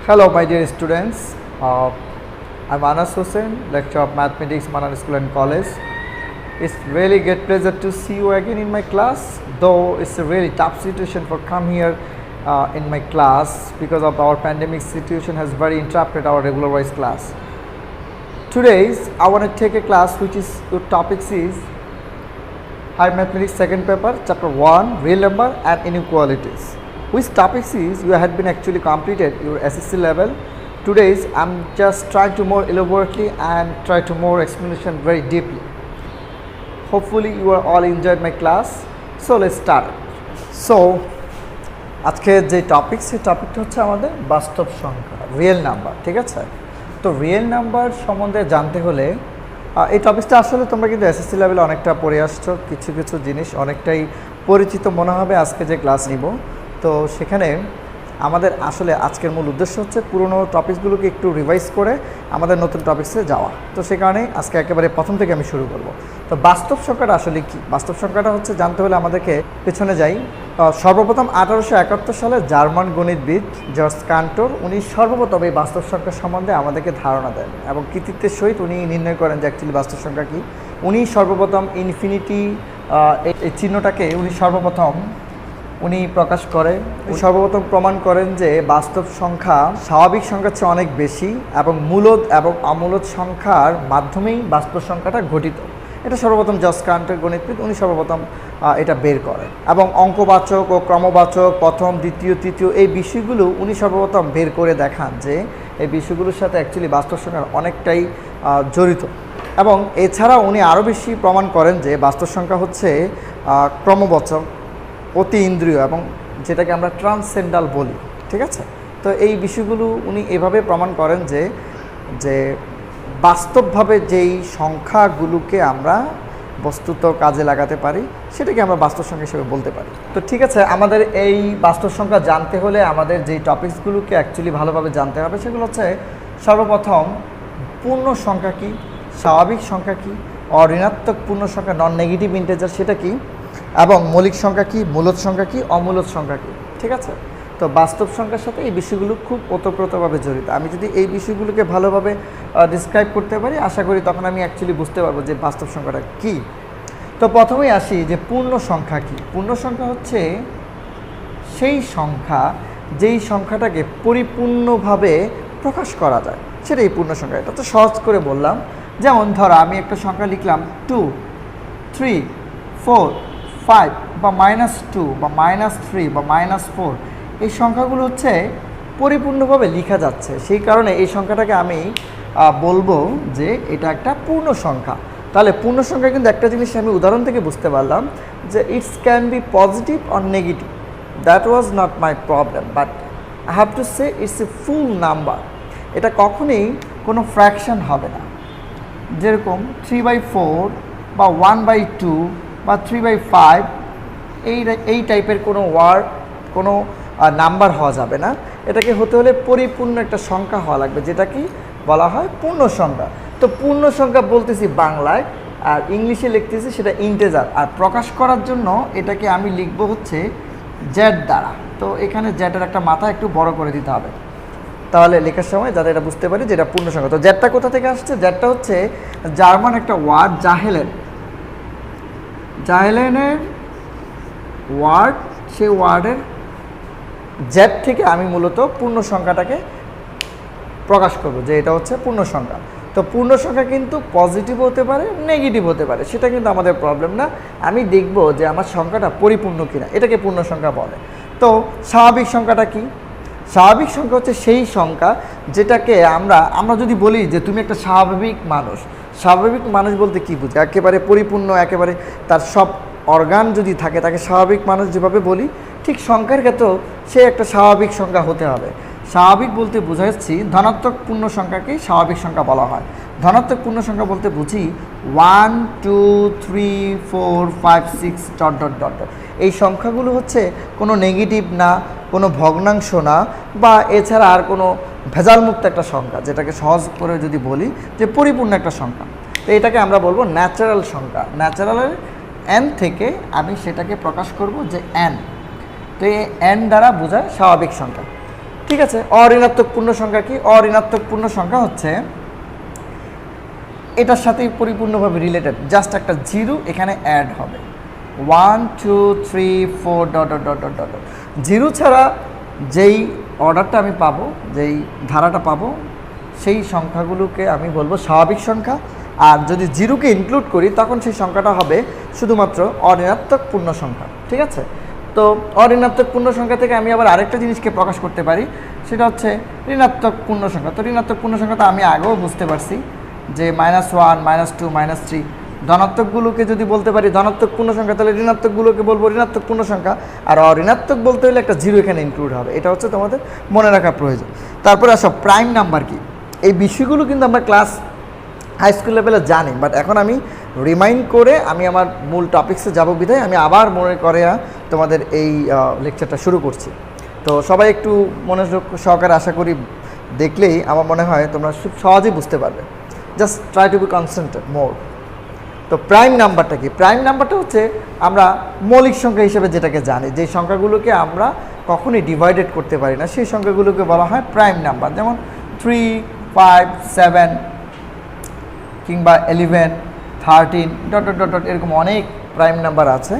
Hello, my dear students. I'm Anas Hussain, lecturer of mathematics, Manan School and College. It's really great pleasure to see you again in my class. Though it's a really tough situation for come here in my class because of our pandemic situation has very interrupted our regularized class. Today, I want to take a class which is your topics is Higher Mathematics second paper, chapter 1, real number and inequalities. Which topics is you had been actually completed your SSC level. Today's I'm just trying to more elaborately and try to more explanation very deeply. Hopefully you are all enjoyed my class. So let's start. So আজকে যে topic সেই টপিকটা হচ্ছে আমাদের বাস্তব সংখ্যা real number, ঠিক আছে? তো রিয়েল নাম্বার সম্বন্ধে জানতে হলে এই টপিকটা আসলে তোমরা কিন্তু এসএসসি লেভেলে অনেকটা পড়ে আসছো, কিছু কিছু জিনিস অনেকটাই পরিচিত মনে হবে আজকে যে ক্লাস নিব। তো সেখানে আমাদের আসলে আজকের মূল উদ্দেশ্য হচ্ছে পুরনো টপিকসগুলোকে একটু রিভাইজ করে আমাদের নতুন টপিক্সে যাওয়া। তো সে কারণে আজকে একেবারে প্রথম থেকে আমি শুরু করব। তো বাস্তব সংখ্যাটা আসলে কি? বাস্তব সংখ্যাটা হচ্ছে জানতে হলে আমাদেরকে পেছনে যাই। সর্বপ্রথম 1871 সালে জার্মান গণিতবিদ জর্জ কান্টর উনি সর্বপ্রথম এই বাস্তব সংখ্যা সম্বন্ধে আমাদেরকে ধারণা দেন এবং কৃতিত্বের সহিত উনি নির্ণয় করেন যে অ্যাকচুয়ালি বাস্তব সংখ্যা কী। উনি সর্বপ্রথম ইনফিনিটি এই চিহ্নটাকে উনি প্রকাশ করে সর্বপ্রথম প্রমাণ করেন যে বাস্তব সংখ্যা স্বাভাবিক সংখ্যার চেয়ে অনেক বেশি এবং মূলদ এবং অমূলদ সংখ্যার মাধ্যমেই বাস্তব সংখ্যাটা গঠিত। এটা সর্বপ্রথম জর্জ কান্টর গণিতবিদ উনি সর্বপ্রথম এটা বের করেন এবং অঙ্কবাচক ও ক্রমবাচক প্রথম দ্বিতীয় তৃতীয় এই বিষয়গুলো উনি সর্বপ্রথম বের করে দেখান যে এই বিষয়গুলোর সাথে অ্যাকচুয়ালি বাস্তব সংখ্যা অনেকটাই জড়িত। এবং এছাড়া উনি আরও বেশি প্রমাণ করেন যে বাস্তব সংখ্যা হচ্ছে ক্রমবাচক, অতি ইন্দ্রিয় এবং যেটাকে আমরা ট্রান্সসেন্ডাল বলি, ঠিক আছে? তো এই বিষয়গুলো উনি এভাবে প্রমাণ করেন যে বাস্তবভাবে যেই সংখ্যাগুলোকে আমরা বস্তুত কাজে লাগাতে পারি সেটাকে আমরা বাস্তব সংখ্যা হিসেবে বলতে পারি। তো ঠিক আছে, আমাদের এই বাস্তব সংখ্যা জানতে হলে আমাদের যেই টপিকসগুলোকে অ্যাকচুয়ালি ভালোভাবে জানতে হবে সেগুলো হচ্ছে সর্বপ্রথম পূর্ণ সংখ্যা কী, স্বাভাবিক সংখ্যা কী, অঋণাত্মক পূর্ণ সংখ্যা নন নেগেটিভ ইন্টিজার সেটা কী, এবং মৌলিক সংখ্যা কী, মূলদ সংখ্যা কী, অমূলদ সংখ্যা কী, ঠিক আছে? তো বাস্তব সংখ্যার সাথে এই বিষয়গুলো খুব ওতপ্রোতভাবে জড়িত। আমি যদি এই বিষয়গুলোকে ভালোভাবে ডিসক্রাইব করতে পারি আশা করি তখন আমি অ্যাকচুয়ালি বুঝতে পারবো যে বাস্তব সংখ্যাটা কী। তো প্রথমেই আসি যে পূর্ণ সংখ্যা কী। পূর্ণ সংখ্যা হচ্ছে সেই সংখ্যা যেই সংখ্যাটাকে পরিপূর্ণভাবে প্রকাশ করা যায় সেটাই পূর্ণ সংখ্যা। এটা তো সহজ করে বললাম। যেমন ধরো আমি একটা সংখ্যা লিখলাম 2, 3, 4, 5 বা -2 বা -3 বা -4 এই সংখ্যাগুলো হচ্ছে পরিপূর্ণভাবে লেখা যাচ্ছে, সেই কারণে এই সংখ্যাটাকে আমি বলবো যে এটা একটা পূর্ণ সংখ্যা। তাহলে পূর্ণ সংখ্যা কিন্তু একটা জিনিস আমি উদাহরণ থেকে বুঝতে পারলাম যে it's can be positive or negative, that was not my problem, but I have to say it's a full number. এটা কখনোই কোনো ফ্র্যাকশন হবে না, যেরকম 3/4 বা 1/2 বা 3/5 এই টাইপের কোনো কোনো নাম্বার হওয়া যাবে না। এটাকে হতে হলে পরিপূর্ণ একটা সংখ্যা হওয়া লাগবে, যেটা কি বলা হয় পূর্ণ সংখ্যা। তো পূর্ণ সংখ্যা বলতেছি বাংলায় আর ইংলিশে লিখতেছি সেটা ইন্টিজার, আর প্রকাশ করার জন্য এটাকে আমি লিখব হচ্ছে জেড দ্বারা। তো এখানে জেডের একটা মাথা একটু বড় করে দিতে হবে তাহলে লেখার সময় যাতে এটা বুঝতে পারি যে এটা পূর্ণ সংখ্যা। তো জেডটা কোথা থেকে আসছে? জেডটা হচ্ছে জার্মান একটা ওয়ার্ড জাহেলেনের ওয়ার্ড, সেই ওয়ার্ডের জেড থেকে আমি মূলত পূর্ণ সংখ্যাটাকে প্রকাশ করব যে এটা হচ্ছে পূর্ণ সংখ্যা। তো পূর্ণ সংখ্যা কিন্তু পজিটিভ হতে পারে, নেগেটিভ হতে পারে, সেটা কিন্তু আমাদের প্রবলেম না। আমি দেখব যে আমার সংখ্যাটা পরিপূর্ণ কিনা, এটাকে পূর্ণ সংখ্যা বলে। তো স্বাভাবিক সংখ্যাটা কি? স্বাভাবিক সংখ্যা হচ্ছে সেই সংখ্যা যেটাকে আমরা যদি বলি যে তুমি একটা স্বাভাবিক মানুষ, স্বাভাবিক মানুষ বলতে কী বুঝি? একেবারে পরিপূর্ণ, একেবারে তার সব অর্গান যদি থাকে তাকে স্বাভাবিক মানুষ যেভাবে বলি, ঠিক সংখ্যার ক্ষেত্রেও সে একটা স্বাভাবিক সংখ্যা হতে হবে। স্বাভাবিক বলতে বোঝাচ্ছি ধনাত্মক পূর্ণ সংখ্যাকেই স্বাভাবিক সংখ্যা বলা হয়। ধনাত্মক পূর্ণ সংখ্যা বলতে বুঝি 1, 2, 3, 4, 5, 6 ... এই সংখ্যাগুলো হচ্ছে কোনো নেগেটিভ না, কোনো ভগ্নাংশ না, বা এছাড়া আর কোনো ভেজালমুক্ত একটা সংখ্যা, যেটাকে সহজ করে যদি বলি যে পরিপূর্ণ একটা সংখ্যা। তো এটাকে আমরা বলবো ন্যাচারাল সংখ্যা। ন্যাচারালের n থেকে আমি সেটাকে প্রকাশ করব যে n। তো এই n দ্বারা বোঝায় স্বাভাবিক সংখ্যা। ঠিক আছে। অঋণাত্মক পূর্ণ সংখ্যা কি? অঋণাত্মক পূর্ণ সংখ্যা হচ্ছে এটার সাথেই পরিপূর্ণভাবে রিলেটেড, জাস্ট একটা জিরো এখানে অ্যাড হবে। 1 2 3 4 dot dot dot dot dot. Zero ছাড়া যেই অর্ডারটা আমি পাবো, যেই ধারাটা পাবো, সেই সংখ্যাগুলোকে আমি বলবো স্বাভাবিক সংখ্যা। আর যদি জিরোকে ইনক্লুড করি তখন সেই সংখ্যাটা হবে শুধুমাত্র অঋণাত্মক পূর্ণ সংখ্যা। ঠিক আছে। তো অঋণাত্মক পূর্ণ সংখ্যা থেকে আমি আবার আরেকটা জিনিসকে প্রকাশ করতে পারি, সেটা হচ্ছে ঋণাত্মক পূর্ণ সংখ্যা। তো ঋণাত্মক পূর্ণ সংখ্যা তো আমি আগেও বুঝতে পারছি যে -1 -2 -3। ধনাত্মকগুলোকে যদি বলতে পারি ধনাত্মক পূর্ণ সংখ্যা, তাহলে ঋণাত্মকগুলোকে বলবো ঋণাত্মক পূর্ণ সংখ্যা। আর অঋণাত্মক বলতে হলে একটা জিরো এখানে ইনক্লুড হবে। এটা হচ্ছে তোমাদের মনে রাখা প্রয়োজন। তারপরে আসো প্রাইম নাম্বার কি। এই বিষয়গুলো কিন্তু আমরা ক্লাস হাই স্কুল লেভেলে জানি, বাট এখন আমি রিমাইন্ড করে আমি আমার মূল টপিক্সে যাব বিধায় আমি আবার মনে করে তোমাদের এই লেকচারটা শুরু করছি। তো সবাই একটু মনোযোগ সহকারে আশা করি দেখলেই আমার মনে হয় তোমরা খুব সহজেই বুঝতে পারবে। Just try to be concentrate more. তো প্রাইম নাম্বারটা কি? প্রাইম নাম্বারটা হচ্ছে আমরা মৌলিক সংখ্যা হিসেবে যেটাকে জানি, যে সংখ্যাগুলোকে আমরা কখনোই ডিভাইডেড করতে পারি না, সেই সংখ্যাগুলোকে বলা হয় প্রাইম নাম্বার। যেমন 3 5 7 কিংবা 11 13 ডট ডট ডট ডট, এরকম অনেক প্রাইম নাম্বার আছে।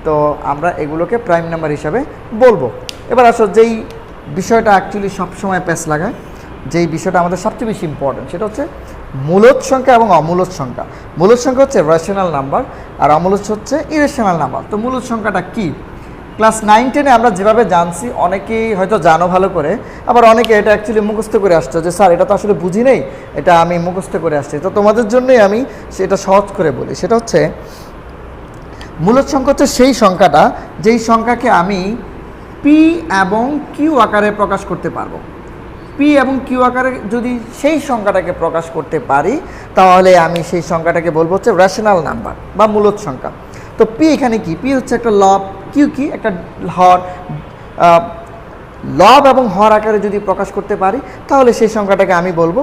তো আমরা এগুলোকে প্রাইম নাম্বার হিসাবে বলবো। এবার আসো যেই বিষয়টা অ্যাকচুয়ালি সবসময় প্যাচ লাগায়, যেই বিষয়টা আমাদের সবচেয়ে বেশি ইম্পর্টেন্ট, সেটা হচ্ছে মূলদ সংখ্যা এবং অমূলদ সংখ্যা। মূলদ সংখ্যা হচ্ছে রেশনাল নাম্বার আর অমূলদ হচ্ছে ইরেশনাল নাম্বার। তো মূলদ সংখ্যাটা কি? ক্লাস 9 10-এ আমরা যেভাবে জানছি, অনেকেই হয়তো জানো ভালো করে, আবার অনেকে এটা অ্যাকচুয়ালি মুখস্থ করে আসছো যে স্যার এটা তো আসলে বুঝি নেই, এটা আমি মুখস্থ করে আসছি। তো তোমাদের জন্যই আমি সেটা সহজ করে বলি। সেটা হচ্ছে মূলদ সংখ্যা হচ্ছে সেই সংখ্যাটা যেই সংখ্যাকে আমি পি এবং কিউ আকারে প্রকাশ করতে পারবো। পি এবং কিউ আকারে যদি সেই সংখ্যাটাকে প্রকাশ করতে পারি, তাহলে আমি সেই সংখ্যাটাকে বলবো হচ্ছে রেশনাল নাম্বার বা মূলদ সংখ্যা। তো পি এখানে কি? পি হচ্ছে একটা লব, কিউ কি? একটা হর। লব এবং হর আকারে যদি প্রকাশ করতে পারি, তাহলে সেই সংখ্যাটাকে আমি বলবো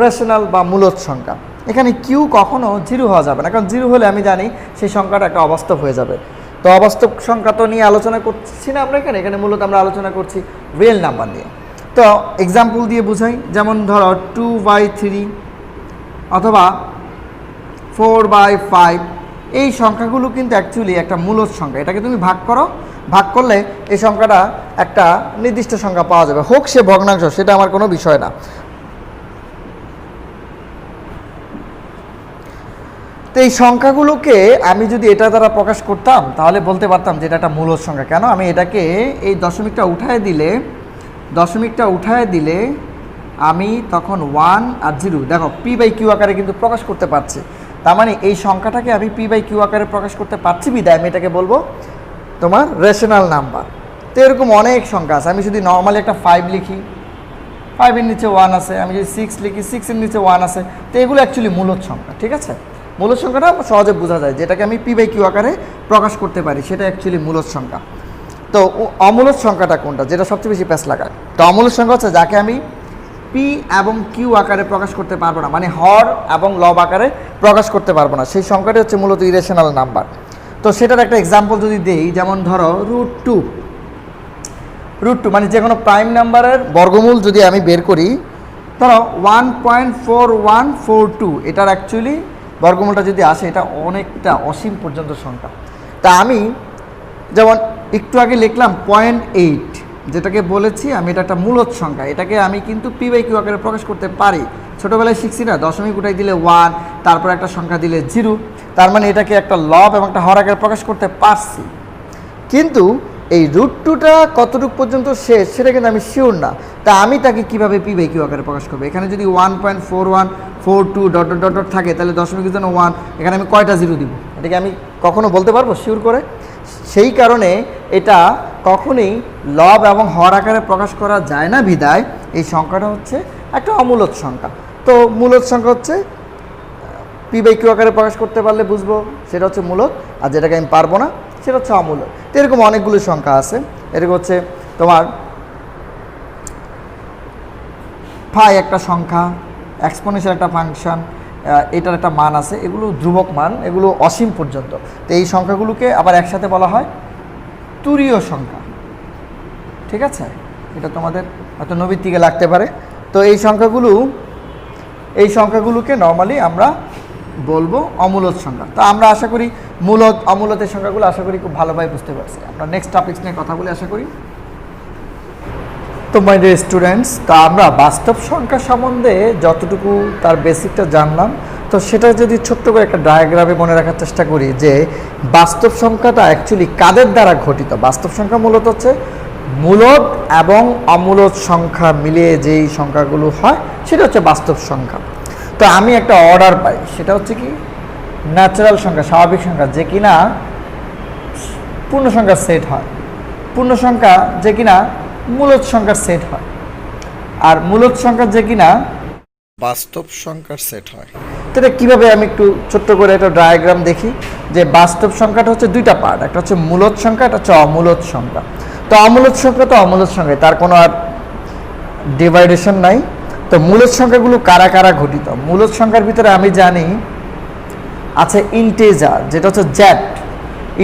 রেশনাল বা মূলদ সংখ্যা। এখানে কিউ কখনো জিরো হওয়া যাবে না, কারণ জিরো হলে আমি জানি সেই সংখ্যাটা একটা অবাস্তব হয়ে যাবে। তো অবাস্তব সংখ্যা তো নিয়ে আলোচনা করছি না আমরা এখানে মূলত আমরা আলোচনা করছি রিয়েল নাম্বার নিয়ে। তো এক্সাম্পল দিয়ে বুঝাই, যেমন ধরো 2/3 অথবা 4/5। এই সংখ্যাগুলো কিন্তু অ্যাকচুয়ালি একটা মূলদ সংখ্যা। এটাকে তুমি ভাগ করো, ভাগ করলে এই সংখ্যাটা একটা নির্দিষ্ট সংখ্যা পাওয়া যাবে, হোক সে ভগ্নাংশ, সেটা আমার কোনো বিষয় না। তো এই সংখ্যাগুলোকে আমি যদি এটা দ্বারা প্রকাশ করতাম, তাহলে বলতে পারতাম যে এটা একটা মূলদ সংখ্যা। কেন? আমি এটাকে এই দশমিকটা উঠায় দিলে আমি তখন 1 আর 0, দেখো p/q আকারে কিন্তু প্রকাশ করতে পারছি। তার মানে এই সংখ্যাটাকে আমি p/q আকারে প্রকাশ করতে পারছি বিধায় আমি এটাকে বলবো তোমার রেশনাল নাম্বার। তো এরকম অনেক সংখ্যা আছে। আমি যদি নর্মালি একটা 5 লিখি, 5-এর নিচে 1 আছে। আমি যদি 6 লিখি, 6-এর নিচে 1 আছে। তো এগুলো অ্যাকচুয়ালি মূলদ সংখ্যা। ঠিক আছে। মূলদ সংখ্যাটা সহজে বোঝা যায়, যেটাকে আমি p/q আকারে প্রকাশ করতে পারি, সেটা অ্যাকচুয়ালি মূলদ সংখ্যা। তো অমূলদ সংখ্যাটা কোনটা, যেটা সবচেয়ে বেশি প্যাচ লাগায়? তো অমূলদ সংখ্যা হচ্ছে যাকে আমি পি এবং কিউ আকারে প্রকাশ করতে পারবো না, মানে হর এবং লব আকারে প্রকাশ করতে পারবো না, সেই সংখ্যাটি হচ্ছে মূলত ইরেশনাল নাম্বার। তো সেটার একটা এক্সাম্পল যদি দেই, যেমন ধরো √2 মানে যে কোনো প্রাইম নাম্বারের বর্গমূল যদি আমি বের করি, ধরো 1.4142, এটার অ্যাকচুয়ালি বর্গমূলটা যদি আসে, এটা অনেকটা অসীম পর্যন্ত সংখ্যা। তা আমি যেমন একটু আগে লিখলাম 0.8, যেটাকে বলেছি আমি এটা একটা মূলদ সংখ্যা, এটাকে আমি কিন্তু p/q আকারে প্রকাশ করতে পারি। ছোটোবেলায় শিখছি না, দশমিক উঠাই দিলে 1, তারপর একটা সংখ্যা দিলে 0, তার মানে এটাকে একটা লব এবং একটা হর আকারে প্রকাশ করতে পারছি। কিন্তু এই √2টা কতটুকু পর্যন্ত শেষ সেটা কিন্তু আমি শিওর না। তা আমি তাকে কীভাবে p/q আকারে প্রকাশ করবো? এখানে যদি 1.4142 ডট ডট ডট থাকে, তাহলে দশমিকের জন্য 1, এখানে আমি কয়টা 0 দিব? এটাকে আমি কখনো বলতে পারবো শিওর করে? সেই কারণে এটা কখনোই লব এবং হর আকারে প্রকাশ করা যায় না বিধায় এই সংখ্যাটা হচ্ছে একটা অমূলদ সংখ্যা। তো মূলদ সংখ্যা হচ্ছে p/q আকারে প্রকাশ করতে পারলে বুঝবো সেটা হচ্ছে মূলদ, আর যেটাকে আমি পারবো না সেটা হচ্ছে অমূলদ। তো এরকম অনেকগুলো সংখ্যা আছে। এরকম হচ্ছে তোমার ফাই একটা সংখ্যা, এক্সপোনেনশিয়াল একটা ফাংশন, এটার একটা মান আছে, এগুলো ধ্রুবক মান, এগুলো অসীম পর্যন্ত। তো এই সংখ্যাগুলোকে আবার একসাথে বলা হয় তুরীয় সংখ্যা। ঠিক আছে, এটা তোমাদের হয়তো নবীর থেকে লাগতে পারে। তো এই সংখ্যাগুলোকে নর্মালি আমরা বলবো অমূলদ সংখ্যা। তো আমরা আশা করি মূলদ অমূলদের সংখ্যাগুলো আশা করি খুব ভালোভাবে বুঝতে পারছি। আমরা নেক্সট টপিকস নিয়ে কথা বলি আশা করি। তো মাই ডিয়ার স্টুডেন্টস, তা আমরা বাস্তব সংখ্যা সম্বন্ধে যতটুকু তার বেসিকটা জানলাম, তো সেটা যদি ছোট্ট করে একটা ডায়াগ্রামে মনে রাখার চেষ্টা করি যে বাস্তব সংখ্যাটা অ্যাকচুয়ালি কাদের দ্বারা ঘটিত। বাস্তব সংখ্যা মূলত হচ্ছে মূলদ এবং অমূলদ সংখ্যা মিলিয়ে যেই সংখ্যাগুলো হয় সেটা হচ্ছে বাস্তব সংখ্যা। তো আমি একটা অর্ডার পাই, সেটা হচ্ছে কি ন্যাচারাল সংখ্যা, স্বাভাবিক সংখ্যা, যে কিনা পূর্ণ সংখ্যার সেট হয়, পূর্ণ সংখ্যা যে কিনা মূলদ সংখ্যার সেট হয়, আর মূলদ সংখ্যা যে কিনা বাস্তব সংখ্যার সেট হয়। তো এটা কীভাবে আমি একটু ছোট্ট করে একটা ডায়াগ্রাম দেখি যে বাস্তব সংখ্যাটা হচ্ছে দুইটা পার্ট, একটা হচ্ছে মূলদ সংখ্যা, একটা হচ্ছে অমূলদ সংখ্যা। তো অমূলদ সংখ্যা তো অমূলদ সংখ্যা, তার কোনো আর ডিভাইডেশন নাই। তো মূলদ সংখ্যাগুলো কারা কারা ঘটিত? মূলদ সংখ্যার ভিতরে আমি জানি আছে ইন্টেজার, যেটা হচ্ছে জ্যাট।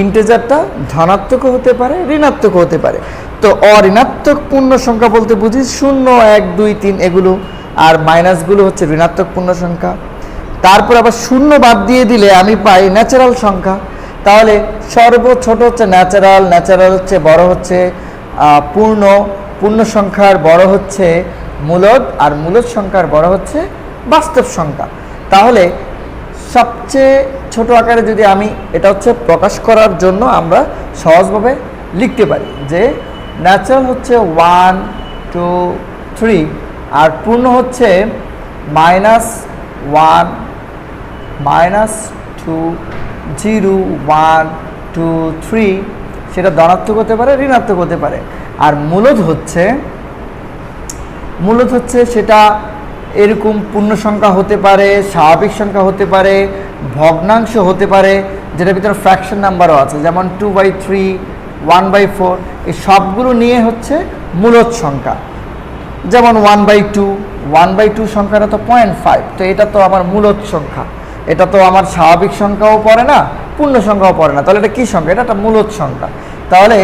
ইন্টেজারটা ধনাত্মকও হতে পারে, ঋণাত্মকও হতে পারে। তো অঋণাত্মক পূর্ণ সংখ্যা বলতে বুঝি 0, 1, 2, 3 এগুলো, আর মাইনাসগুলো হচ্ছে ঋণাত্মক পূর্ণ সংখ্যা। তারপর আবার 0 বাদ দিয়ে দিলে আমি পাই ন্যাচারাল সংখ্যা। তাহলে সর্বছোট হচ্ছে ন্যাচারাল, ন্যাচারাল হচ্ছে বড় হচ্ছে পূর্ণ সংখ্যার বড় হচ্ছে মূলদ, আর মূলদ সংখ্যার বড় হচ্ছে বাস্তব সংখ্যা। তাহলে সবচেয়ে ছোট আকারে যদি আমি এটা হচ্ছে প্রকাশ করার জন্য আমরা সহজভাবে লিখতে পারি যে ন্যাচারাল হচ্ছে 1, 2, 3, আর পূর্ণ হচ্ছে -1, -2, 0, 1, 2, 3, সেটা ধনাত্মক হতে পারে, ঋণাত্মক হতে পারে। আর মূলদ হচ্ছে সেটা এরকম পূর্ণ সংখ্যা হতে পারে, স্বাভাবিক সংখ্যা হতে পারে, ভগ্নাংশ হতে পারে, যেটার ভিতরে ফ্র্যাকশন নাম্বারও আছে, যেমন 2/3, 1/4, এই সবগুলো নিয়ে হচ্ছে মূলদ সংখ্যা। যেমন 1/2 সংখ্যাটা তো 0.5, তো এটা তো আমার মূলদ সংখ্যা, এটা তো আমার স্বাভাবিক সংখ্যাও পড়ে না, পূর্ণ সংখ্যাও পড়ে না, তাহলে এটা কী সংখ্যা? এটা একটা মূলদ সংখ্যা। তাহলে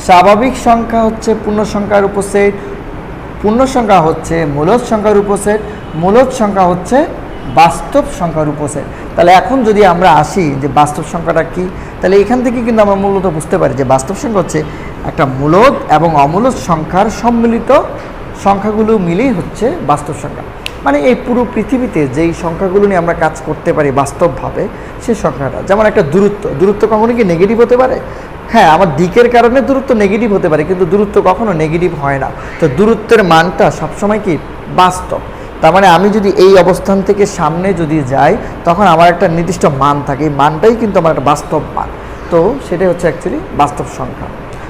স্বাভাবিক সংখ্যা হচ্ছে পূর্ণ সংখ্যার উপসেট, পূর্ণ সংখ্যা হচ্ছে মূলদ সংখ্যার উপসেট, মূলদ সংখ্যা হচ্ছে বাস্তব সংখ্যার উপসেট। তাহলে এখন যদি আমরা আসি যে বাস্তব সংখ্যাটা কি, তাহলে এখান থেকে কিন্তু আমরা মূলত বুঝতে পারি যে বাস্তব সংখ্যা হচ্ছে একটা মূলদ এবং অমূলদ সংখ্যার সম্মিলিত সংখ্যাগুলো মিলেই হচ্ছে বাস্তব সংখ্যা। মানে এই পুরো পৃথিবীতে যেই সংখ্যাগুলো নিয়ে আমরা কাজ করতে পারি বাস্তবভাবে, সেই সংখ্যাটা, যেমন একটা দূরত্ব কখনো কি নেগেটিভ হতে পারে? হ্যাঁ, আমার দিকের কারণে দূরত্ব নেগেটিভ হতে পারে, কিন্তু দূরত্ব কখনো নেগেটিভ হয় না। তো দূরত্বের মানটা সবসময় কি বাস্তব। তার মানে আমি যদি এই অবস্থান থেকে সামনে যদি যাই, তখন আমার একটা নির্দিষ্ট মান থাকে, এই মানটাই কিন্তু আমার একটা বাস্তব মান। তো সেটাই হচ্ছে অ্যাকচুয়ালি বাস্তব সংখ্যা।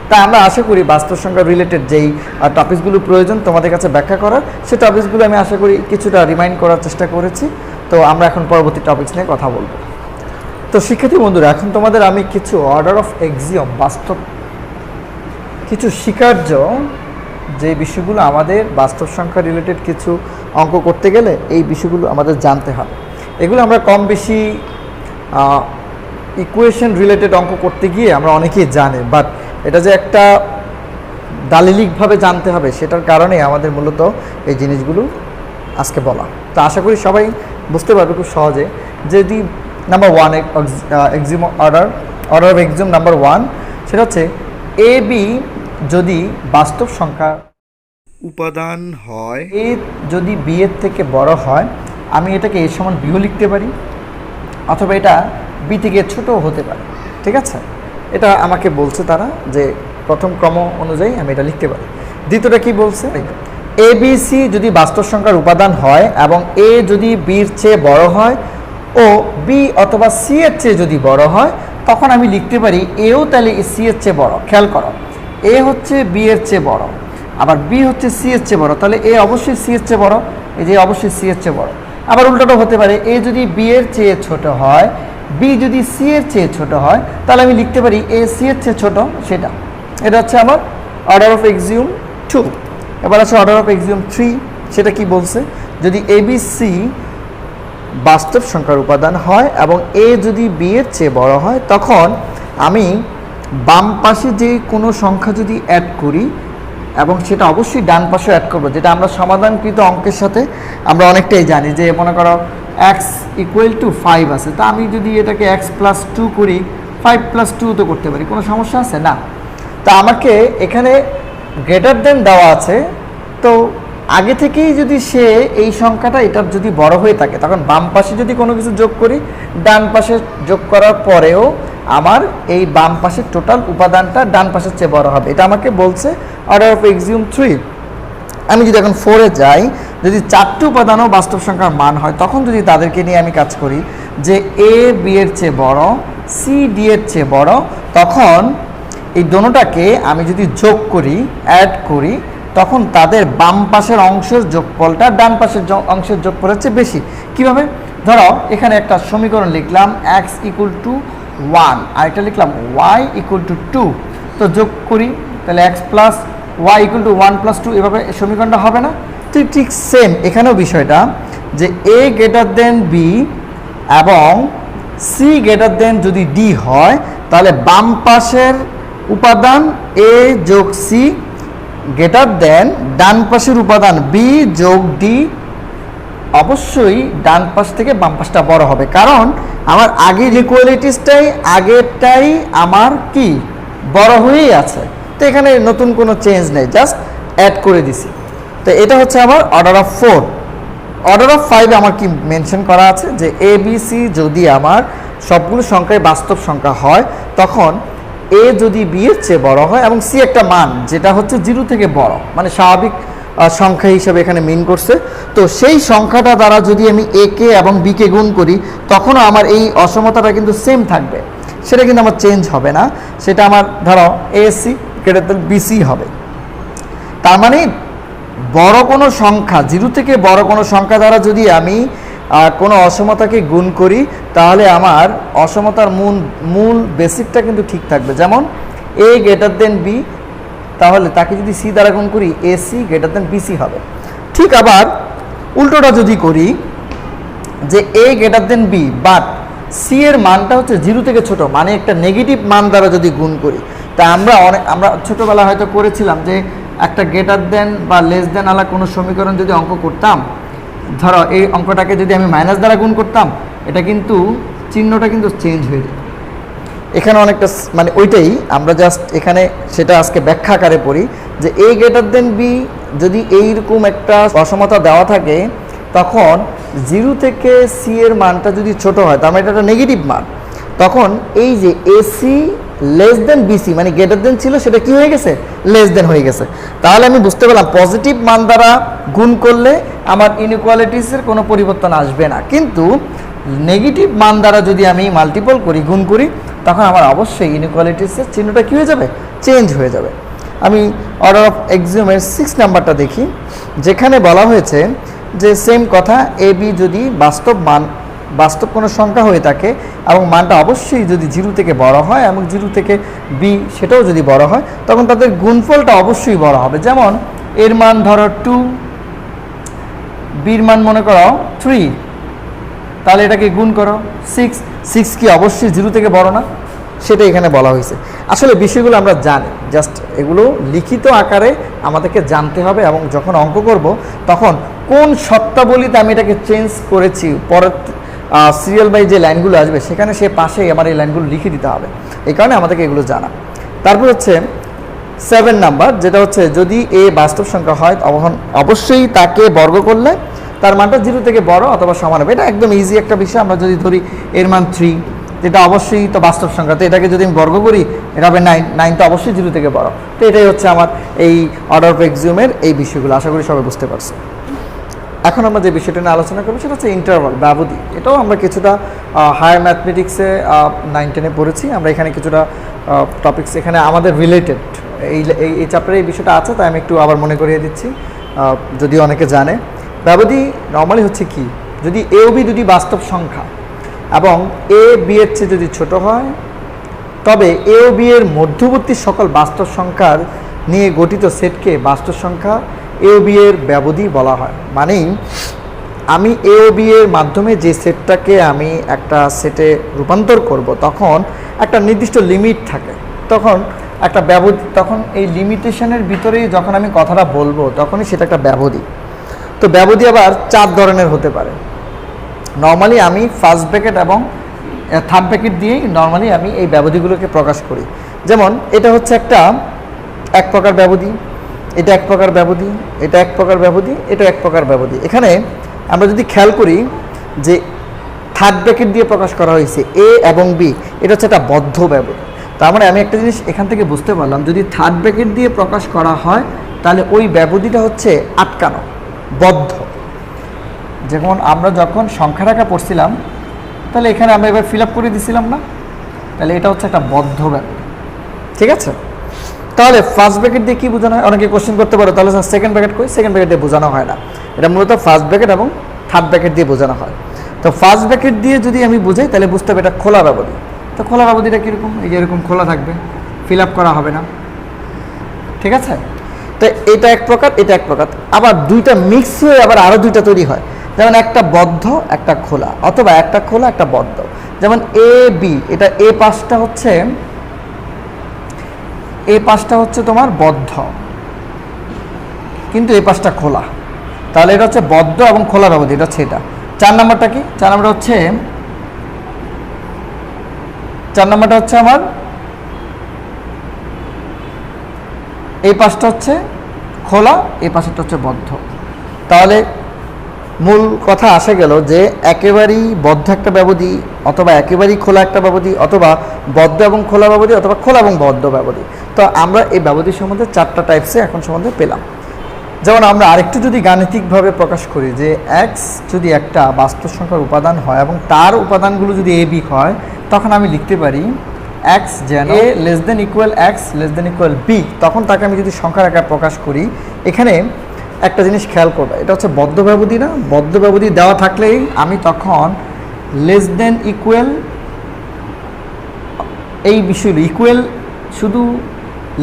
তাই আমরা আশা করি বাস্তব সংখ্যা রিলেটেড যেই টপিকসগুলো প্রয়োজন তোমাদের কাছে ব্যাখ্যা করার, সেই টপিকসগুলো আমি আশা করি কিছুটা রিমাইন্ড করার চেষ্টা করেছি। তো আমরা এখন পরবর্তী টপিকস নিয়ে কথা বলবো। তো শিক্ষার্থী বন্ধুরা, এখন তোমাদের আমি কিছু অর্ডার অফ এক্সিওম, বাস্তব কিছু স্বীকার্য যে বিষয়গুলো আমাদের বাস্তব সংখ্যা রিলেটেড কিছু অঙ্ক করতে গেলে এই বিষয়গুলো আমাদের জানতে হবে। এগুলো আমরা কম বেশি ইকুয়েশন রিলেটেড অঙ্ক করতে গিয়ে আমরা অনেকেই জানি, বাট এটা যে একটা দালিলিকভাবে জানতে হবে সেটার কারণে আমাদের মূলত এই জিনিসগুলো আজকে বলা। তো আশা করি সবাই বুঝতে পারবে খুব সহজে। যদি নাম্বার 1 এক্সিওম অর্ডার অফ এক্সিওম নাম্বার 1, সেটা হচ্ছে এ বি যদি বাস্তব সংখ্যা উপাদান হয়, এ যদি বি এর থেকে বড় হয়, আমি এটাকে এ সমান বিও লিখতে পারি, অথবা এটা বি থেকে ছোটও হতে পারে। ঠিক আছে, এটা আমাকে বলছে তারা যে প্রথম ক্রম অনুযায়ী আমি এটা লিখতে পারি। দ্বিতীয়টা কি বলছে, এ বি সি যদি বাস্তব সংখ্যার উপাদান হয় এবং এ যদি বির চেয়ে বড় হয় ও বি অথবা সি এর চেয়ে যদি বড় হয়, তখন আমি লিখতে পারি এও তাহলে সি এর চেয়ে বড়। খেয়াল করো, এ হচ্ছে বি এর চেয়ে বড়, আবার বি হচ্ছে সি এর চেয়ে বড়, তাহলে এ অবশ্যই সি এর চেয়ে বড়, এই যে অবশ্যই সি এর চেয়ে বড়। আবার উল্টোটাও হতে পারে, এ যদি বি এর চেয়ে ছোট হয়, বি যদি সি এর চেয়ে ছোট হয়, তাহলে আমি লিখতে পারি এ সি এর চেয়ে ছোট সেটা। এটা হচ্ছে আমার অর্ডার অফ এক্সিওম 2। এবার আছে অর্ডার অফ এক্সিওম 3, সেটা কি বলছে, যদি এ বি সি বাস্তব সংখ্যার উপাদান হয় এবং এ যদি বি এর চেয়ে বড় হয়, তখন আমি বাম পাশে যে কোনো সংখ্যা যদি অ্যাড করি, এবং সেটা অবশ্যই ডান পাশে অ্যাড করবো, যেটা আমরা সমাধানকৃত অঙ্কের সাথে আমরা অনেকটাই জানি। যে মনে করো এক্স ইকুয়াল টু 5 আছে, তা আমি যদি এটাকে এক্স প্লাস 2 করি 5 প্লাস 2 তো করতে পারি, কোনো সমস্যা আছে না। তা আমাকে এখানে গ্রেটার দেন দেওয়া আছে, তো আগে থেকেই যদি সে এই সংখ্যাটা এটার যদি বড় হয়ে থাকে, তখন বাম পাশে যদি কোনো কিছু যোগ করি, ডান পাশে যোগ করার পরেও আমার এই বাম পাশের টোটাল উপাদানটা ডান পাশের চেয়ে বড় হবে। এটা আমাকে বলছে অর্ডার অফ এক্সিওম 3। আমি যদি এখন 4-এ যাই, যদি 4টি উপাদানও বাস্তব সংখ্যার মান হয়, তখন যদি তাদেরকে নিয়ে আমি কাজ করি যে এ বি এর চেয়ে বড়, সি ডি এর চেয়ে বড়, তখন এই দোনোটাকে আমি যদি যোগ করি, অ্যাড করি, তখন তাদের বাম পাশের অংশের যোগফলটা ডান পাশের অংশের যোগফলের চেয়ে বেশি। কীভাবে? ধরো এখানে একটা সমীকরণ লিখলাম এক্স ইকুয়াল টু 1, আর এটা লিখলাম ওয়াই ইকুয়াল টু 2। তো যোগ করি, তাহলে x plus y equal to 1 plus 2, এভাবে সমীকরণটা হবে না? তো ঠিক সেম এখানেও বিষয়টা, যে এ গ্রেটার দেন বি এবং সি গ্রেটার দেন যদি ডি হয়, তাহলে বাম পাশের উপাদান এ যোগ সি গ্রেটার দেন ডান পাশের উপাদান বি যোগ ডি, অবশ্যই ডান পাশ থেকে বাম পাশটা বড় হবে, কারণ আমার আগের আগেরটাই আমার কি বড় হয়েই আছে। তো এখানে নতুন কোনো চেঞ্জ নেই, জাস্ট অ্যাড করে দিছি। তো এটা হচ্ছে আমার অর্ডার অফ 4। অর্ডার অফ 5 আমার কি মেনশন করা আছে যে এ বি সি যদি আমার সবগুলো সংখ্যায় বাস্তব সংখ্যা হয়, তখন এ যদি বি এর চেয়ে বড় হয় এবং সি একটা মান যেটা হচ্ছে 0 থেকে বড়, মানে স্বাভাবিক সংখ্যা হিসাবে এখানে মিন করছে, তো সেই সংখ্যাটা দ্বারা যদি আমি এ কে এবং বি কে গুণ করি, তখনও আমার এই অসমতাটা কিন্তু সেম থাকবে, সেটা কিন্তু আমার চেঞ্জ হবে না। সেটা আমার ধরো A C greater than BC হবে। তার মানে বড় কোনো সংখ্যা, 0 থেকে বড় কোনো সংখ্যা দ্বারা যদি আমি কোনো অসমতাকে গুণ করি, তাহলে আমার অসমতার মূল বেসিকটা কিন্তু ঠিক থাকবে। যেমন এ গ্রেটার দেন বি, তাহলে তাকে যদি সি দ্বারা গুণ করি A C greater than BC C. ঠিক আবার উল্টোটা যদি করি, যে A greater than B but C এর মানটা হচ্ছে 0 থেকে ছোট, মানে একটা নেগেটিভ মান দ্বারা যদি গুণ করি, তা আমরা ছোটোবেলা হয়তো করেছিলাম যে একটা গ্রেটার দেন বা লেস দেন আলা কোনো সমীকরণ যদি অঙ্ক করতাম, ধরো এই অঙ্কটাকে যদি আমি মাইনাস দ্বারা গুণ করতাম, এটা কিন্তু চিহ্নটা কিন্তু চেঞ্জ হয়ে যেত। এখানে অনেকটা মানে ওইটাই আমরা জাস্ট এখানে সেটা আজকে ব্যাখ্যা আকারে পড়ি, যে এ গ্রেটার দেন বি যদি এইরকম একটা অসমতা দেওয়া থাকে, তখন 0 থেকে সি এর মানটা যদি ছোট হয়, তার মানে এটা একটা নেগেটিভ মান, তখন এই যে এসি লেস দেন বিসি মানে গ্রেটার দেন ছিল, সেটা কি হয়ে গেছে? লেস দেন হয়ে গেছে। তাহলে আমি বুঝতে পারলাম পজিটিভ মান দ্বারা গুণ করলে আমার ইনইকুয়ালিটিসের কোনো পরিবর্তন আসবে না, কিন্তু নেগেটিভ মান দ্বারা যদি আমি মাল্টিপল করি, গুণ করি, তখন আমার অবশ্যই ইনইকুয়ালিটিসের চিহ্নটা কী হয়ে যাবে? চেঞ্জ হয়ে যাবে। আমি অর্ডার অফ এক্সিওমের 6 নাম্বারটা দেখি, যেখানে বলা হয়েছে যে সেম কথা, এ বি যদি বাস্তব কোনো সংখ্যা হয়ে থাকে এবং মানটা অবশ্যই যদি 0 থেকে বড় হয় এবং 0 থেকে বি সেটাও যদি বড় হয়, তখন তাদের গুণফলটা অবশ্যই বড় হবে। যেমন এর মান ধরো 2, বির মান মনে করো 3, তাহলে এটাকে গুণ করো 6 কি অবশ্যই 0 থেকে বড় না? সেটা এখানে বলা হয়েছে। আসলে বিষয়গুলো আমরা জানি, জাস্ট এগুলো লিখিত আকারে আমাদেরকে জানতে হবে, এবং যখন অঙ্ক করব তখন কোন শর্তাবলীতে আমি এটাকে চেঞ্জ করেছি, পরের সিরিয়াল বাই যে লাইনগুলো আসবে সেখানে সে পাশেই আমার এই লাইনগুলো লিখে দিতে হবে। এই কারণে আমাদেরকে এগুলো জানা। তারপর হচ্ছে 7 নাম্বার, যেটা হচ্ছে যদি এ বাস্তব সংখ্যা হয়, তখন অবশ্যই তাকে বর্গ করলে তার মানটা 0 থেকে বড় অথবা সমান হবে। এটা একদম ইজি একটা বিষয়। আমরা যদি ধরি এর মান 3, এটা অবশ্যই তো বাস্তব সংখ্যা, তো এটাকে যদি আমি বর্গ করি এটা হবে 9 তো অবশ্যই 0 থেকে বড়। তো এটাই হচ্ছে আমার এই অর্ডার অফ এক্সিওমের এই বিষয়গুলো। আশা করি সবাই বুঝতে পারছে। এখন আমরা যে বিষয়টা নিয়ে আলোচনা করবো সেটা হচ্ছে ইন্টারভাল, ব্যবধি। এটাও আমরা কিছুটা হায়ার ম্যাথমেটিক্সে 9-10-এ পড়েছি। আমরা এখানে কিছুটা টপিকস এখানে আমাদের রিলেটেড এই চ্যাপ্টারে এই বিষয়টা আছে, তাই আমি একটু আবার মনে করিয়ে দিচ্ছি, যদিও অনেকে জানে। ব্যবধি নর্মালি হচ্ছে কি, যদি এ ও বি দুটি বাস্তব সংখ্যা এবং এ বি এর চেয়ে যদি ছোট হয়, তবে এ ও বি এর মধ্যবর্তী সকল বাস্তব সংখ্যার নিয়ে গঠিত সেটকে বাস্তব সংখ্যা এ ও বি এর ব্যবধি বলা হয়। মানেই আমি এ ও বি এর মাধ্যমে যে সেটটাকে আমি একটা সেটে রূপান্তর করব, তখন একটা নির্দিষ্ট লিমিট থাকে। তখন একটা ব্যবধি, তখন এই লিমিটেশনের ভিতরেই যখন আমি কথাটা বলবো তখনই সেটা একটা ব্যবধি। তো ব্যবধি আবার 4 ধরনের হতে পারে। নর্মালি আমি ফার্স্ট ব্র্যাকেট এবং থার্ড ব্র্যাকেট দিয়েই নর্মালি আমি এই ব্যবধিগুলোকে প্রকাশ করি। যেমন এটা হচ্ছে একটা এক প্রকার ব্যবধি, এটা এক প্রকার ব্যবধি, এটা এক প্রকার ব্যবধি, এটা এক প্রকার ব্যবধি। এখানে আমরা যদি খেয়াল করি যে থার্ড ব্র্যাকেট দিয়ে প্রকাশ করা হয়েছে এ এবং বি, এটা হচ্ছে একটা বদ্ধ ব্যবধি। তার মানে আমি একটা জিনিস এখান থেকে বুঝতে পারলাম, যদি থার্ড ব্র্যাকেট দিয়ে প্রকাশ করা হয় তাহলে ওই ব্যবধিটা হচ্ছে আটকানো, বদ্ধ। যেমন আমরা যখন সংখ্যা রেখা পড়ছিলাম তাহলে এখানে আমরা এবার ফিল আপ করে দিছিলাম না, তাহলে এটা হচ্ছে একটা বদ্ধ ব্যবধি। ঠিক আছে, তাহলে ফার্স্ট ব্র্যাকেট দিয়ে কী বোঝানো হয়? অনেকে কোশ্চেন করতে পারে তাহলে স্যার সেকেন্ড ব্র্যাকেট কই? সেকেন্ড ব্র্যাকেট দিয়ে বোঝানো হয় না, এটা মূলত ফার্স্ট ব্র্যাকেট এবং থার্ড ব্র্যাকেট দিয়ে বোঝানো হয়। তো ফার্স্ট ব্র্যাকেট দিয়ে যদি আমি বুঝাই তাহলে বুঝতে হবে এটা খোলা ব্যবধি। তো খোলা ব্যবধিটা কীরকম? এই যে এরকম খোলা থাকবে, ফিল আপ করা হবে না। ঠিক আছে, তো এটা এক প্রকার, এটা এক প্রকার। আবার দুইটা মিক্স হয়ে আবার আরও দুইটা তৈরি হয়, যেমন একটা বদ্ধ একটা খোলা, অথবা একটা খোলা একটা বদ্ধ। যেমন এ বি, এটা এ পাশটা হচ্ছে তোমার বদ্ধ, কিন্তু এই পাশটা খোলা, তাহলে এটা হচ্ছে বদ্ধ এবং খোলা ব্যবধি। এটা হচ্ছে এটা। 4 নম্বরটা কি? 4 নম্বরটা হচ্ছে আমার এই পাশটা হচ্ছে খোলা, এই পাশটা হচ্ছে বদ্ধ। তাহলে মূল কথা আসে গেল যে একেবারেই বদ্ধ একটা ব্যবধি, অথবা একেবারেই খোলা একটা ব্যবধি, অথবা বদ্ধ এবং খোলা ব্যবধি, অথবা খোলা এবং বদ্ধ ব্যবধি। তো আমরা এই ব্যবধির সম্বন্ধে 4টা টাইপসে এখন সম্বন্ধে পেলাম। যেমন আমরা আরেকটু যদি গাণিতিকভাবে প্রকাশ করি যে এক্স যদি একটা বাস্তব সংখ্যার উপাদান হয় এবং তার উপাদানগুলো যদি এ বি হয়, তখন আমি লিখতে পারি এক্স যেন a less than equal x less than equal b. তখন তাকে আমি যদি সংখ্যার আকারে প্রকাশ করি, এখানে একটা জিনিস খেয়াল করবে, এটা হচ্ছে বদ্ধ ব্যবধি না? বদ্ধ ব্যবধি দেওয়া থাকলেই আমি তখন লেস দেন ইকুয়াল, এই বিষয়গুলো ইকুয়াল, শুধু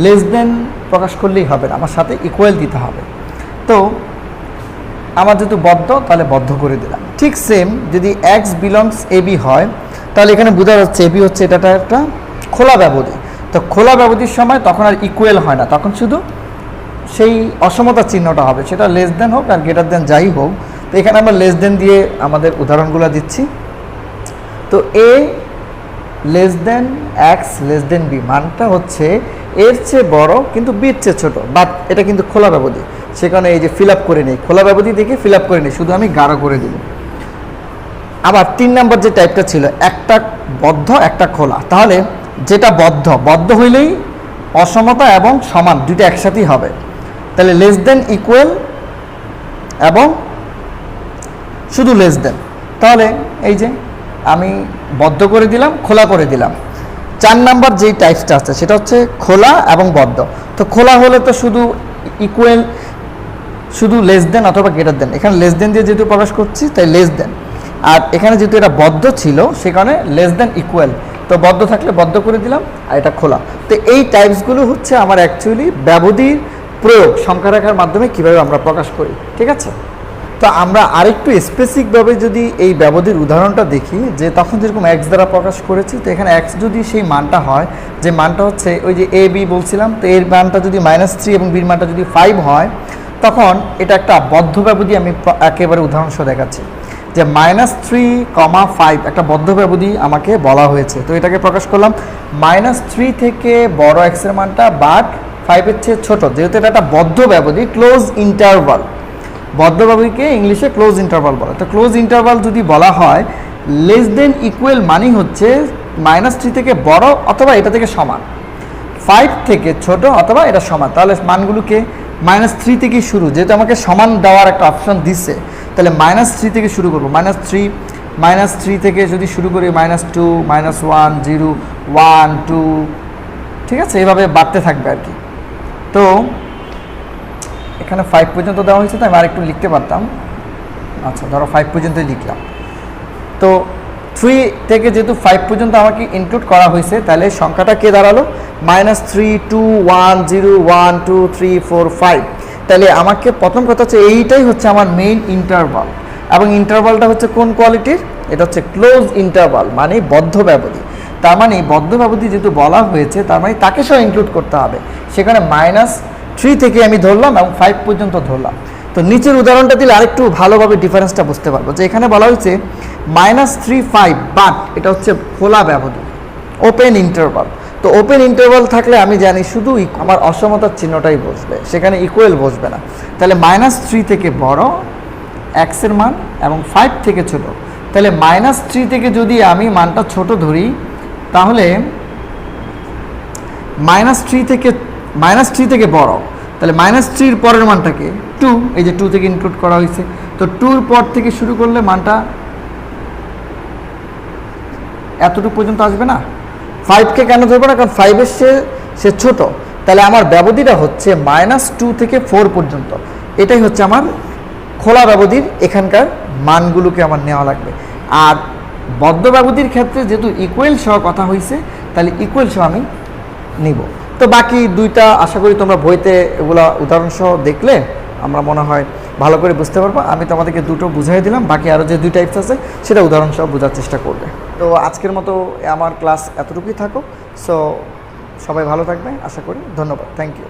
লেস দেন প্রকাশ করলেই হবে না, আমার সাথে ইকুয়াল দিতে হবে। তো আমার যেহেতু বদ্ধ, তাহলে বদ্ধ করে দিলাম। ঠিক সেম যদি এক্স বিলংস এ বি হয়, তাহলে এখানে বোঝা যাচ্ছে এ বি হচ্ছে এটা একটা খোলা ব্যবধি। তো খোলা ব্যবধির সময় তখন আর ইকুয়াল হয় না, তখন শুধু সেই অসমতা চিহ্নটা হবে, সেটা লেস দেন হোক আর গ্রেটার দেন যাই হোক। তো এখানে আমরা লেস দেন দিয়ে আমাদের উদাহরণগুলো দিচ্ছি। তো a less than x less than b মানটা হচ্ছে এর চেয়ে বড় কিন্তু বির চেয়ে ছোট, বাট এটা কিন্তু খোলা ব্যবধি, সেখানে এই যে ফিল আপ করে নেই, খোলা ব্যবধি দেখে ফিল আপ করে নেই, শুধু আমি গাঢ় করে দিব। আবার 3 নম্বর যে টাইপটা ছিল একটা বদ্ধ একটা খোলা, তাহলে যেটা বদ্ধ হইলেই অসমতা এবং সমান দুইটা একসাথেই হবে, তাহলে লেস দেন ইকুয়াল এবং শুধু লেস দেন। তাহলে এই যে আমি বদ্ধ করে দিলাম, খোলা করে দিলাম। 4 নাম্বার যেই টাইপসটা আছে সেটা হচ্ছে খোলা এবং বদ্ধ। তো খোলা হলে তো শুধু ইকুয়াল, শুধু লেস দেন অথবা গ্রেটার দেন। এখানে লেস দেন দিয়ে যেহেতু প্রকাশ করছি তাই লেস দেন, আর এখানে যেহেতু এটা বদ্ধ ছিল সেখানে লেস দেন ইকুয়াল, তো বদ্ধ থাকলে বদ্ধ করে দিলাম, আর এটা খোলা। তো এই টাইপসগুলো হচ্ছে আমার অ্যাকচুয়ালি ব্যবধির প্রয়োগ, সংখ্যা রেখার মাধ্যমে কীভাবে আমরা প্রকাশ করি। ঠিক আছে, তো আমরা আরেকটু স্পেসিফিকভাবে যদি এই ব্যবধির উদাহরণটা দেখি, যে তখন যেরকম এক্স দ্বারা প্রকাশ করেছি, তো এখানে এক্স যদি সেই মানটা হয়, যে মানটা হচ্ছে ওই যে এ বি বলছিলাম, তো এর মানটা যদি -3 এবং বির মানটা যদি 5 হয়, তখন এটা একটা বদ্ধ ব্যবধি। আমি একেবারে উদাহরণসহ দেখাচ্ছি যে -3, 5 একটা বদ্ধ ব্যবধি আমাকে বলা হয়েছে। তো এটাকে প্রকাশ করলাম -3 থেকে বড় এক্সের মানটা, বাট 5-এর চেয়ে ছোট, যেহেতু এটা একটা বদ্ধ ব্যবধি, ক্লোজ ইন্টারভাল। বদ্ধ ব্যবধিকে ইংলিশে ক্লোজ ইন্টারভাল বলে। তো ক্লোজ ইন্টারভাল যদি বলা হয়, লেস দেন ইকুয়াল মানি হচ্ছে -3 থেকে বড় অথবা এটা থেকে সমান, 5 থেকে ছোট অথবা এটা সমান। তাহলে মানগুলোকে -3 থেকে শুরু, যেহেতু আমাকে সমান দেওয়ার একটা অপশন দিচ্ছে, তাহলে -3 থেকে শুরু করবো। -3 থেকে যদি শুরু করি, -2, -1, 0, 1, 2, ঠিক আছে, এভাবে বাড়তে থাকবে আর কি। তো এখানে 5 পর্যন্ত দেওয়া হয়েছে, তো আমি আরেকটু লিখতে পারতাম। আচ্ছা, ধরো 5 পর্যন্তই লিখলাম। তো 3 থেকে যেহেতু 5 পর্যন্ত আমাকে ইনক্লুড করা হয়েছে, তাহলে সংখ্যাটা কে দাঁড়ালো? -3, 2, 1, 0, 1, 2, 3, 4, 5। তাহলে আমাকে প্রথম কথা হচ্ছে এইটাই হচ্ছে আমার মেইন ইন্টারভাল, এবং ইন্টারভালটা হচ্ছে কোন কোয়ালিটির? এটা হচ্ছে ক্লোজ ইন্টারভাল, মানে বদ্ধ ব্যবধি। তার মানে বদ্ধ ব্যবধি যেহেতু বলা হয়েছে, তার মানে তাকে সহ ইনক্লুড করতে হবে। সেখানে -3 থেকে আমি ধরলাম এবং 5 পর্যন্ত ধরলাম। তো নিচের উদাহরণটা দিলে আরেকটু ভালোভাবে ডিফারেন্সটা বুঝতে পারবো, যে এখানে বলা হয়েছে -3 5, বাট এটা হচ্ছে খোলা ব্যবধি, ওপেন ইন্টারভাল। তো ওপেন ইন্টারভাল থাকলে আমি জানি শুধু আমার অসমতার চিহ্নটাই বসবে, সেখানে ইকুয়াল বসবে না। তাহলে -3 থেকে বড় x এর মান এবং 5 থেকে ছোট। তাহলে -3 থেকে যদি আমি মানটা ছোট ধরি, তাহলে -3 থেকে বড়, তাহলে -3 পরের মানটাকে 2, এই যে 2 থেকে ইনক্লুড করা হয়েছে। তো 2 পর থেকে শুরু করলে মানটা এতটুকু পর্যন্ত আসবে না। 5কে কেন ধরবো না, কারণ 5-এর সে ছোট। তাহলে আমার ব্যবধিটা হচ্ছে -2 থেকে 4 পর্যন্ত। এটাই হচ্ছে আমার খোলা ব্যবধির এখানকার মানগুলোকে আমার নেওয়া লাগবে। আর বদ্ধ ব্যবধির ক্ষেত্রে যেহেতু ইকুয়াল সহ কথা হয়েছে, তাহলে ইকুয়াল সহ আমি নিব। তো বাকি দুইটা আশা করি তোমরা বইতে এগুলা উদাহরণ সহ দেখলে আমরা মনে হয় ভালো করে বুঝতে পারবো। আমি তোমাদেরকে দুটো বুঝাই দিলাম, বাকি আরও যে 2 টাইপস আছে সেটা উদাহরণ সহ বোঝার চেষ্টা করবে। তো আজকের মতো আমার ক্লাস এতটুকুই থাকো। সো সবাই ভালো থাকবে আশা করি। ধন্যবাদ, থ্যাংক ইউ।